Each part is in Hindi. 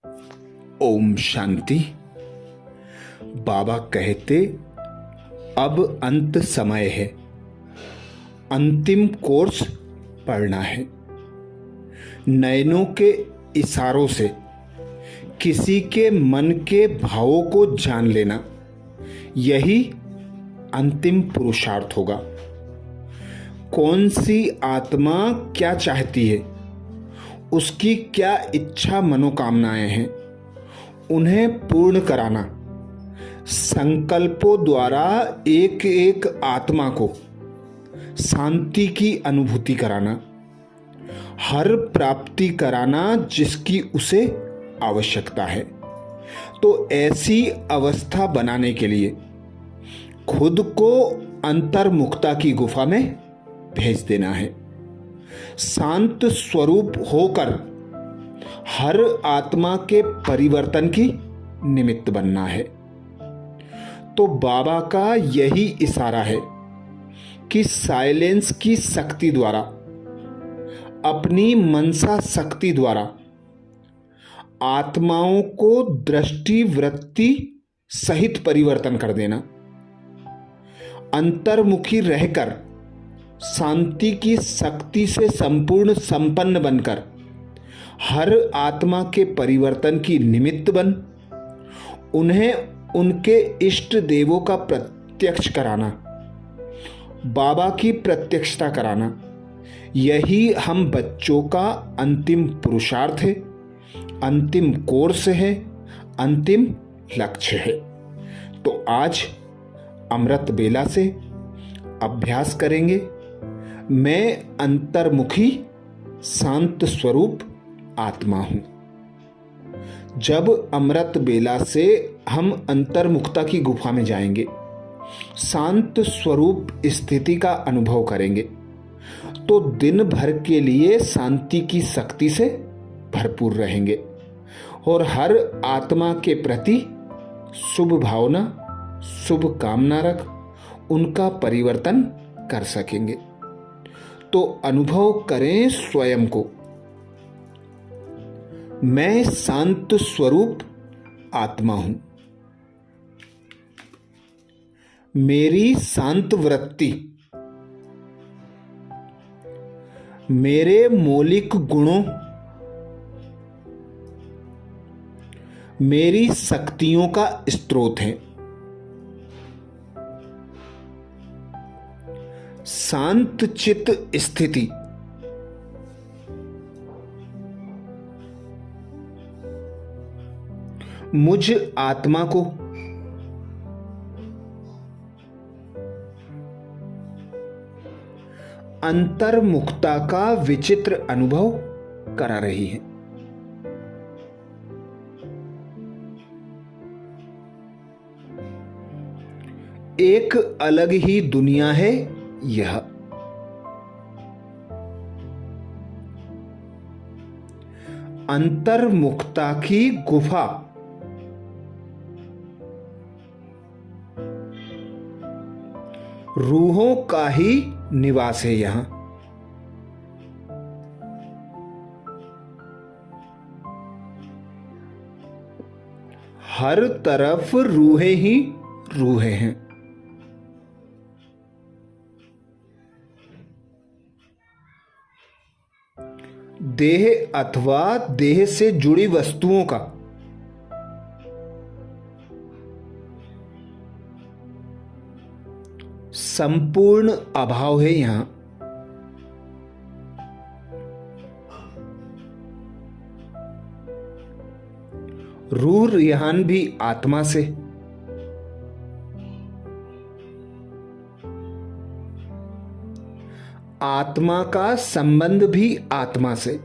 ओम शांति। बाबा कहते, अब अंत समय है, अंतिम कोर्स पढ़ना है। नयनों के इशारों से किसी के मन के भावों को जान लेना, यही अंतिम पुरुषार्थ होगा। कौन सी आत्मा क्या चाहती है, उसकी क्या इच्छा मनोकामनाएं हैं, उन्हें पूर्ण कराना, संकल्पों द्वारा एक एक आत्मा को शांति की अनुभूति कराना, हर प्राप्ति कराना जिसकी उसे आवश्यकता है। तो ऐसी अवस्था बनाने के लिए खुद को अंतर्मुखता की गुफा में भेज देना है। शांत स्वरूप होकर हर आत्मा के परिवर्तन की निमित्त बनना है। तो बाबा का यही इशारा है कि साइलेंस की शक्ति द्वारा, अपनी मनसा शक्ति द्वारा आत्माओं को दृष्टि वृत्ति सहित परिवर्तन कर देना। अंतर्मुखी रहकर शांति की शक्ति से संपूर्ण संपन्न बनकर हर आत्मा के परिवर्तन की निमित्त बन, उन्हें उनके इष्ट देवों का प्रत्यक्ष कराना, बाबा की प्रत्यक्षता कराना, यही हम बच्चों का अंतिम पुरुषार्थ है, अंतिम कोर्स है, अंतिम लक्ष्य है। तो आज अमृत बेला से अभ्यास करेंगे। मैं अंतर्मुखी शांत स्वरूप आत्मा हूं। जब अमृत बेला से हम अंतर्मुखता की गुफा में जाएंगे, शांत स्वरूप स्थिति का अनुभव करेंगे, तो दिन भर के लिए शांति की शक्ति से भरपूर रहेंगे और हर आत्मा के प्रति शुभ भावना, शुभ कामना रख उनका परिवर्तन कर सकेंगे। तो अनुभव करें स्वयं को, मैं शांत स्वरूप आत्मा हूं। मेरी शांत वृत्ति मेरे मौलिक गुणों, मेरी शक्तियों का स्रोत है। शांत चित्त स्थिति मुझ आत्मा को अंतर्मुखता का विचित्र अनुभव करा रही है। एक अलग ही दुनिया है यह। अंतर्मुखता की गुफा रूहों का ही निवास है यहां। हर तरफ रूहें ही रूहें हैं। देह अथवा देह से जुड़ी वस्तुओं का संपूर्ण अभाव है यहां। रूह रिहान भी आत्मा से, आत्मा का संबंध भी आत्मा से।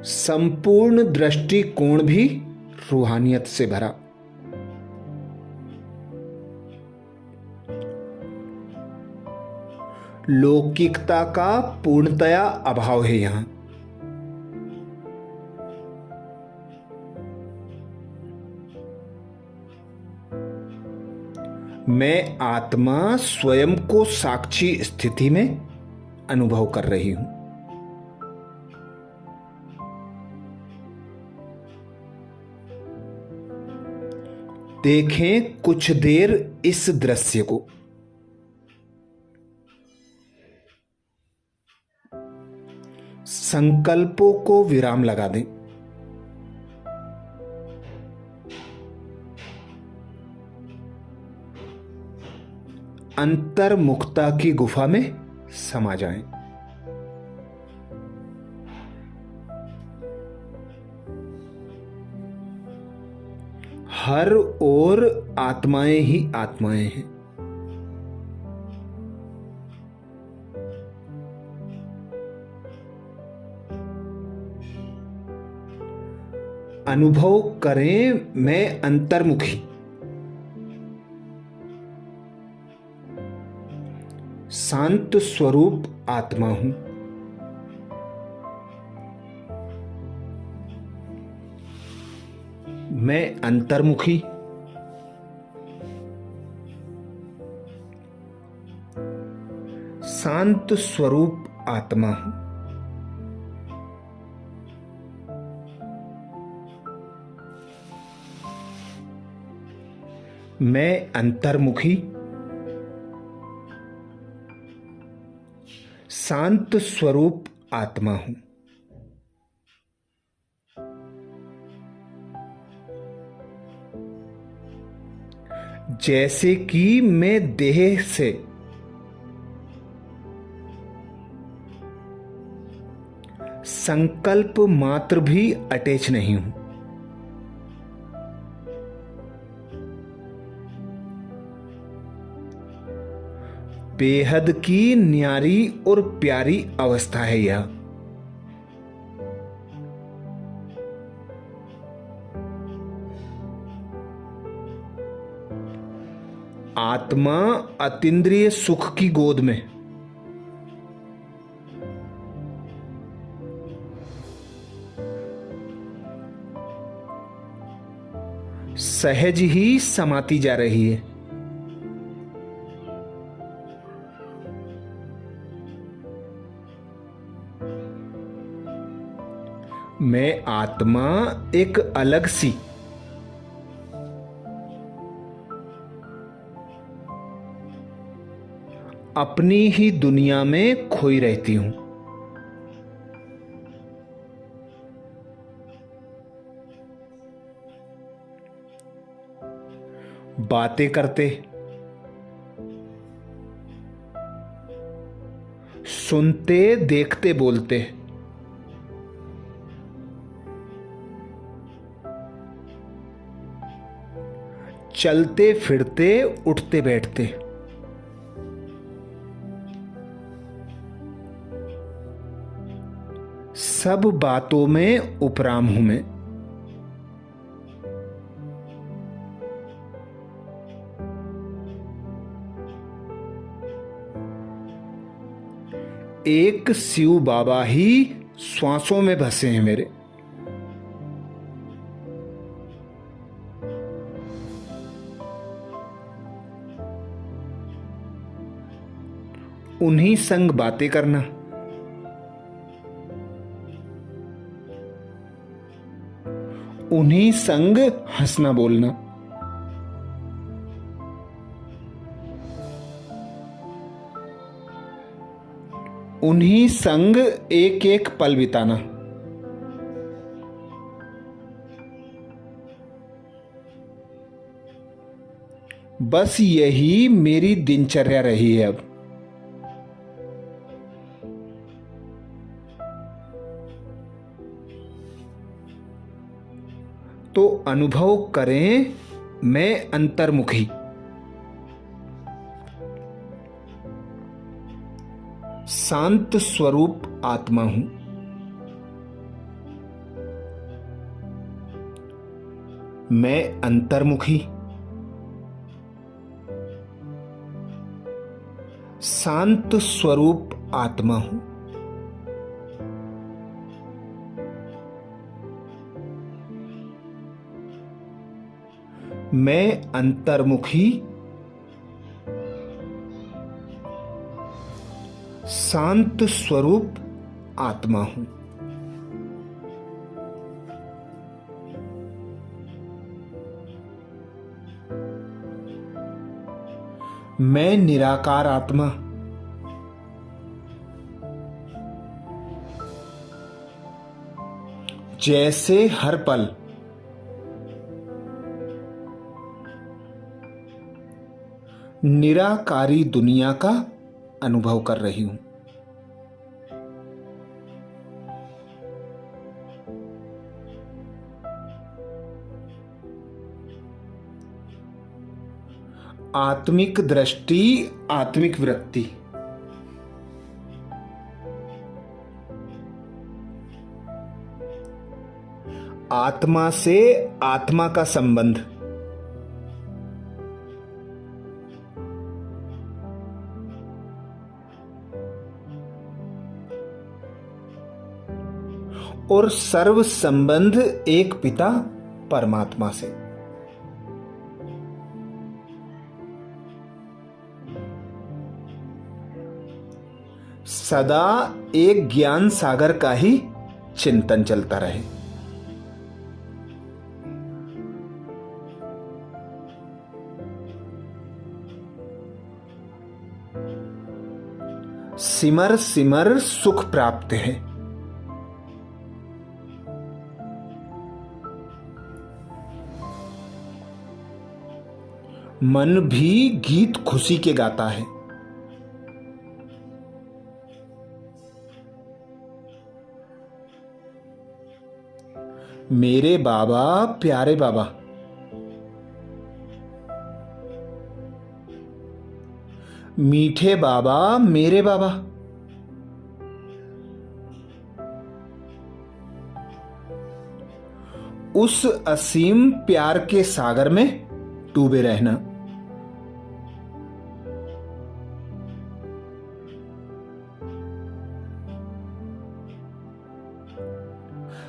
संपूर्ण दृष्टिकोण भी रूहानियत से भरा। लौकिकता का पूर्णतया अभाव है यहां। मैं आत्मा स्वयं को साक्षी स्थिति में अनुभव कर रही हूं। देखें कुछ देर इस दृश्य को। संकल्पों को विराम लगा दें। अंतर्मुखता की गुफा में समा जाएं। हर ओर आत्माएं ही आत्माएं हैं। अनुभव करें मैं अंतर्मुखी, शांत स्वरूप आत्मा हूं। मैं अंतर्मुखी, शांत स्वरूप आत्मा हूं। मैं अंतर्मुखी, शांत स्वरूप आत्मा हूं। जैसे कि मैं देह से संकल्प मात्र भी अटैच नहीं हूं। बेहद की न्यारी और प्यारी अवस्था है यह। आत्मा अतीन्द्रिय सुख की गोद में, सहज ही समाती जा रही है। मैं आत्मा एक अलग सी अपनी ही दुनिया में खोई रहती हूं। बातें करते, सुनते, देखते, बोलते, चलते फिरते, उठते बैठते, सब बातों में उपराम हूं मैं। एक शिव बाबा ही श्वासों में बसे हैं मेरे। उन्हीं संग बातें करना, उन्हीं संग हंसना बोलना, उन्हीं संग एक एक पल बिताना। बस यही मेरी दिनचर्या रही है अब। तो अनुभव करें मैं अंतर्मुखी, शांत स्वरूप आत्मा हूं। मैं अंतर्मुखी, शांत स्वरूप आत्मा हूं। मैं अंतर्मुखी, शांत स्वरूप आत्मा हूं। मैं निराकार आत्मा जैसे हर पल निराकारी दुनिया का अनुभव कर रही हूं। आत्मिक दृष्टि, आत्मिक वृत्ति। आत्मा से आत्मा का संबंध। और सर्व संबंध एक पिता परमात्मा से। सदा एक ज्ञान सागर का ही चिंतन चलता रहे। सिमर सिमर सुख प्राप्त है। मन भी गीत खुशी के गाता है। मेरे बाबा प्यारे बाबा, मीठे बाबा मेरे बाबा, उस असीम प्यार के सागर में डूबे रहना।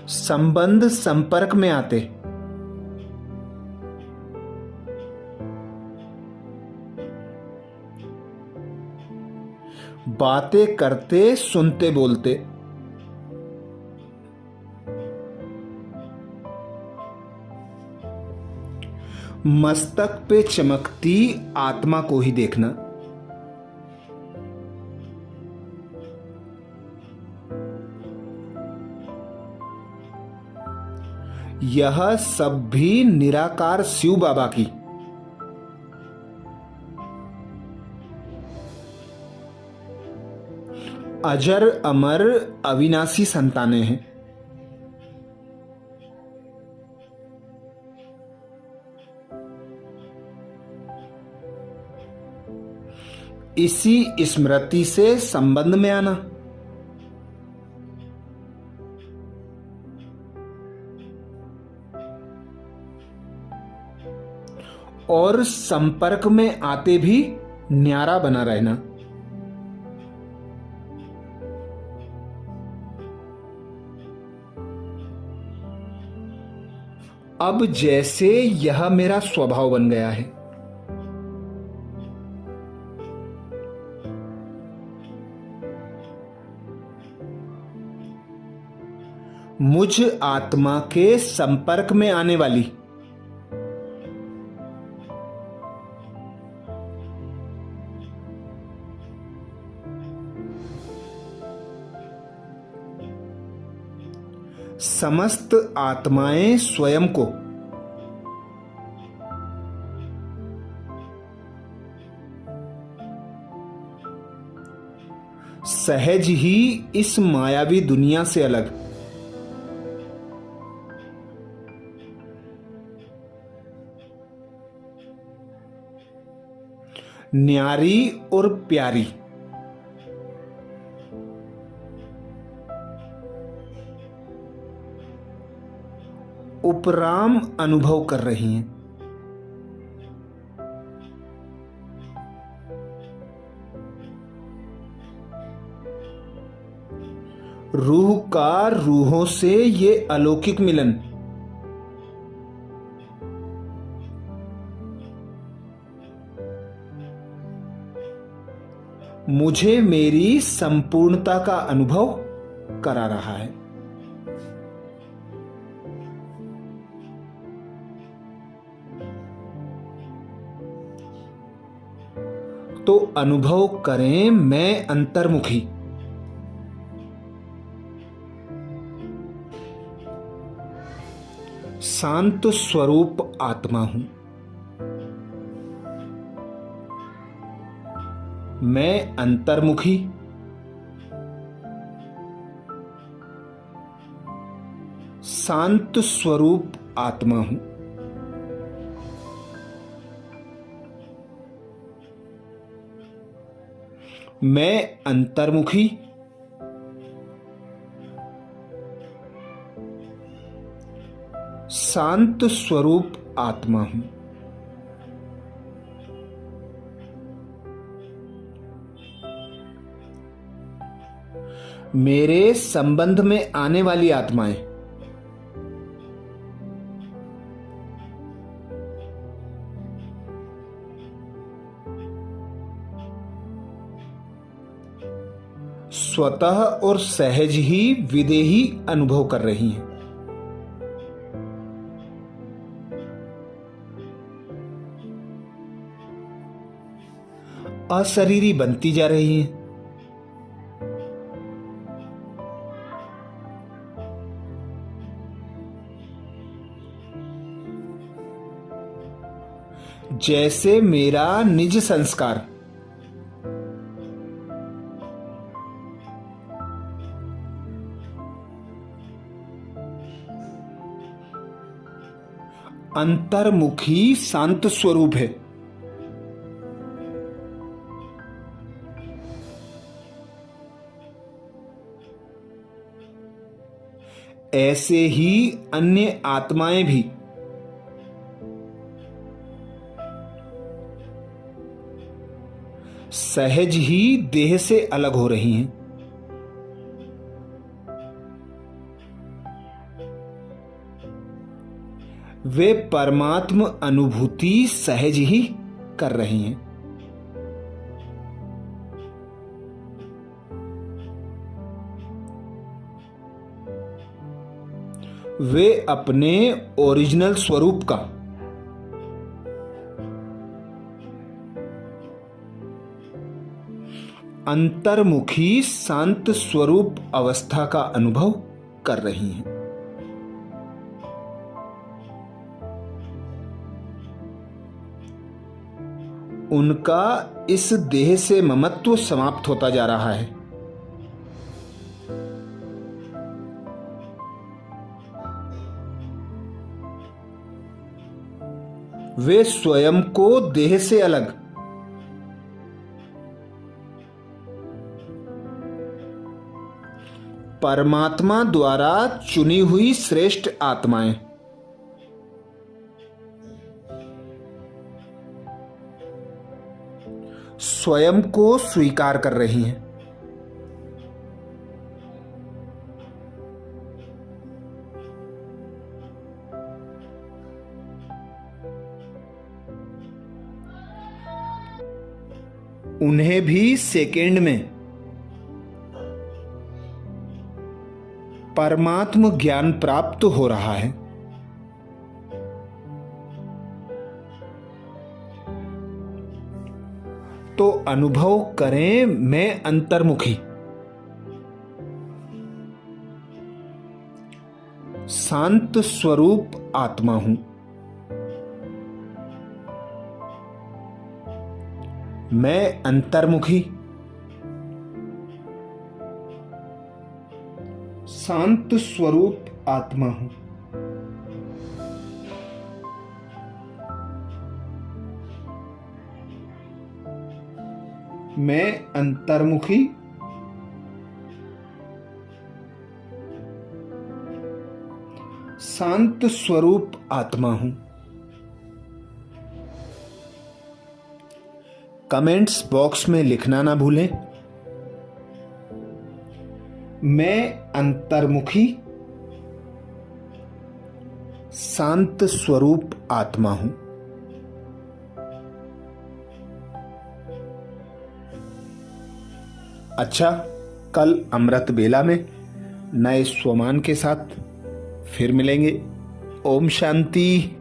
संबंध संपर्क में आते बातें करते सुनते बोलते मस्तक पे चमकती आत्मा को ही देखना। यह सब भी निराकार शिव बाबा की अजर अमर अविनाशी संतानें हैं। इसी स्मृति से संबंध में आना और संपर्क में आते भी न्यारा बना रहना। अब जैसे यह मेरा स्वभाव बन गया है। मुझ आत्मा के संपर्क में आने वाली समस्त आत्माएं स्वयं को सहज ही इस मायावी दुनिया से अलग न्यारी और प्यारी उपराम अनुभव कर रही हैं। रूह का रूहों से ये अलौकिक मिलन मुझे मेरी संपूर्णता का अनुभव करा रहा है। तो अनुभव करें मैं अंतर्मुखी। शांत स्वरूप आत्मा हूं। मैं अंतर्मुखी शांत स्वरूप आत्मा हूं। मैं अंतर्मुखी शांत स्वरूप आत्मा हूं। मेरे संबंध में आने वाली आत्माएं स्वतः और सहज ही विदेही अनुभव कर रही हैं। अशरीरी बनती जा रही हैं। जैसे मेरा निज संस्कार अंतर्मुखी शांत स्वरूप है, ऐसे ही अन्य आत्माएं भी सहज ही देह से अलग हो रही हैं। वे परमात्म अनुभूति सहज ही कर रही हैं। वे अपने ओरिजिनल स्वरूप का अंतर्मुखी शांत स्वरूप अवस्था का अनुभव कर रही हैं। उनका इस देह से ममत्व समाप्त होता जा रहा है। वे स्वयं को देह से अलग परमात्मा द्वारा चुनी हुई श्रेष्ठ आत्माएं स्वयं को स्वीकार कर रही हैं। उन्हें भी सेकेंड में परमात्म ज्ञान प्राप्त हो रहा है। तो अनुभव करें मैं अंतर्मुखी शांत स्वरूप आत्मा हूं। मैं अंतर्मुखी शांत स्वरूप आत्मा हूं। मैं अंतर्मुखी शांत स्वरूप आत्मा हूं। कमेंट्स बॉक्स में लिखना ना भूलें, मैं अंतर्मुखी शांत स्वरूप आत्मा हूं। अच्छा, कल अमृत बेला में नए स्वमान के साथ फिर मिलेंगे। ओम शांति।